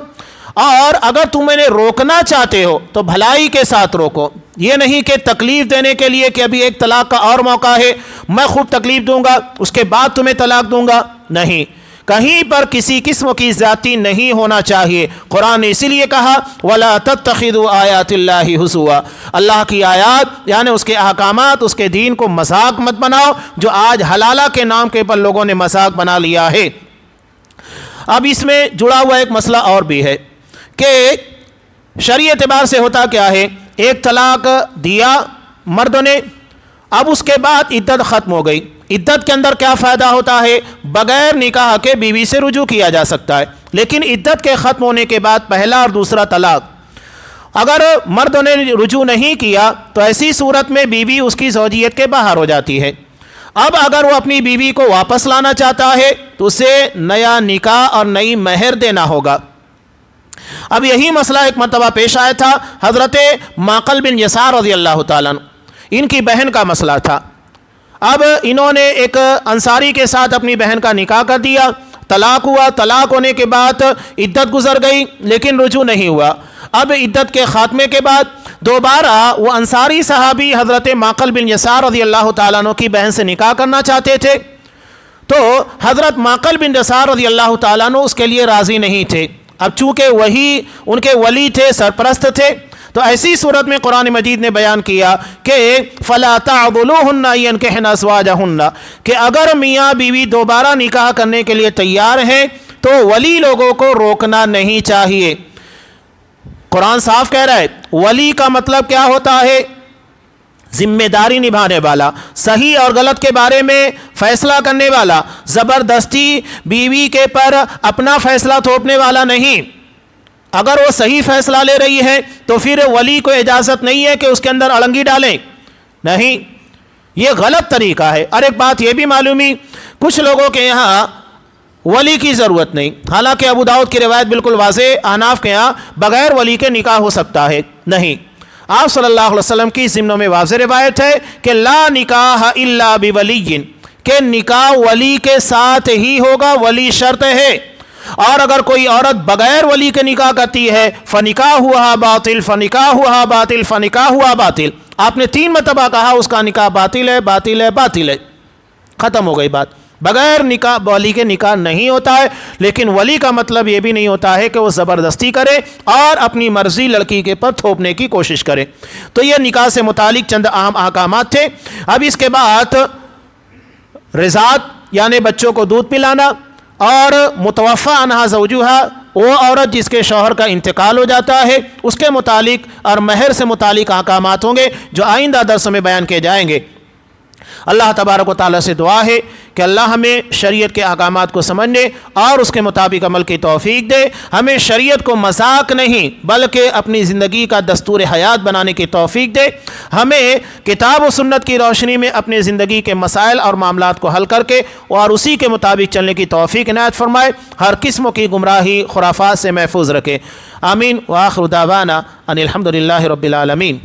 اور اگر تم انہیں روکنا چاہتے ہو تو بھلائی کے ساتھ روکو، یہ نہیں کہ تکلیف دینے کے لیے کہ ابھی ایک طلاق کا اور موقع ہے، میں خوب تکلیف دوں گا اس کے بعد تمہیں طلاق دوں گا، نہیں، کہیں پر کسی قسم کی زیادتی نہیں ہونا چاہیے۔ قرآن نے اسی لیے کہا وَلَا تَتَّخِذُوا آیَاتِ اللَّهِ ہُزُوًا، اللہ کی آیات یعنی اس کے احکامات، اس کے دین کو مذاق مت بناؤ، جو آج حلالہ کے نام کے پر لوگوں نے مذاق بنا لیا ہے۔ اب اس میں جڑا ہوا ایک مسئلہ اور بھی ہے کہ شرعی اعتبار سے ہوتا کیا ہے، ایک طلاق دیا مرد نے، اب اس کے بعد عدت ختم ہو گئی، عدت کے اندر کیا فائدہ ہوتا ہے؟ بغیر نکاح کے بیوی سے رجوع کیا جا سکتا ہے، لیکن عدت کے ختم ہونے کے بعد پہلا اور دوسرا طلاق اگر مرد نے رجوع نہیں کیا تو ایسی صورت میں بیوی اس کی زوجیت کے باہر ہو جاتی ہے۔ اب اگر وہ اپنی بیوی کو واپس لانا چاہتا ہے تو اسے نیا نکاح اور نئی مہر دینا ہوگا۔ اب یہی مسئلہ ایک مرتبہ پیش آیا تھا، حضرت معقل بن یسار رضی اللہ تعالیٰ عنہ، ان کی بہن کا مسئلہ تھا۔ اب انہوں نے ایک انصاری کے ساتھ اپنی بہن کا نکاح کر دیا، طلاق ہوا، طلاق ہونے کے بعد عدت گزر گئی لیکن رجوع نہیں ہوا۔ اب عدت کے خاتمے کے بعد دوبارہ وہ انصاری صحابی حضرت معقل بن یسار رضی اللہ تعالیٰ عنہ کی بہن سے نکاح کرنا چاہتے تھے، تو حضرت معقل بن یسار رضی اللہ تعالیٰ عنہ اس کے لیے راضی نہیں تھے۔ اب چونکہ وہی ان کے ولی تھے، سرپرست تھے، تو ایسی صورت میں قرآن مجید نے بیان کیا کہ فَلَا تَعْضُلُوهُنَّ يَنْكِحْنَ أَزْوَاجَهُنَّ، کہ اگر میاں بیوی دوبارہ نکاح کرنے کے لیے تیار ہیں تو ولی لوگوں کو روکنا نہیں چاہیے۔ قرآن صاف کہہ رہا ہے، ولی کا مطلب کیا ہوتا ہے؟ ذمہ داری نبھانے والا، صحیح اور غلط کے بارے میں فیصلہ کرنے والا، زبردستی بیوی کے پر اپنا فیصلہ تھوپنے والا نہیں۔ اگر وہ صحیح فیصلہ لے رہی ہے تو پھر ولی کو اجازت نہیں ہے کہ اس کے اندر اڑنگی ڈالیں، نہیں، یہ غلط طریقہ ہے۔ اور ایک بات یہ بھی معلومی، کچھ لوگوں کے یہاں ولی کی ضرورت نہیں، حالانکہ ابو داؤد کی روایت بالکل واضح، احناف کے یہاں بغیر ولی کے نکاح ہو سکتا ہے، نہیں، آپ صلی اللہ علیہ وسلم کی ضمنوں میں واضح روایت ہے کہ لا نکاح الا بولی، کہ نکاح ولی کے ساتھ ہی ہوگا، ولی شرط ہے۔ اور اگر کوئی عورت بغیر ولی کے نکاح کرتی ہے فَنِكَاحُهَا باطل فَنِكَاحُهَا باطل فَنِكَاحُهَا باطل، آپ نے 3 مرتبہ کہا اس کا نکاح باطل ہے، باطل ہے، باطل ہے، ختم ہو گئی بات۔ بغیر نکاح ولی کے نکاح نہیں ہوتا ہے، لیکن ولی کا مطلب یہ بھی نہیں ہوتا ہے کہ وہ زبردستی کرے اور اپنی مرضی لڑکی کے پر تھوپنے کی کوشش کرے۔ تو یہ نکاح سے متعلق چند اہم احکامات تھے۔ اب اس کے بعد رضاعت یعنی بچوں کو دودھ پلانا، اور متوفی عنہا زوجہا، وہ عورت جس کے شوہر کا انتقال ہو جاتا ہے، اس کے متعلق اور مہر سے متعلق احکامات ہوں گے جو آئندہ درس میں بیان کیے جائیں گے۔ اللہ تبارک و تعالیٰ سے دعا ہے کہ اللہ ہمیں شریعت کے احکامات کو سمجھنے اور اس کے مطابق عمل کی توفیق دے، ہمیں شریعت کو مذاق نہیں بلکہ اپنی زندگی کا دستور حیات بنانے کی توفیق دے، ہمیں کتاب و سنت کی روشنی میں اپنی زندگی کے مسائل اور معاملات کو حل کر کے اور اسی کے مطابق چلنے کی توفیق عنایت فرمائے، ہر قسم کی گمراہی خرافات سے محفوظ رکھے، آمین۔ وآخر دعوانا ان الحمد للہ رب العالمین۔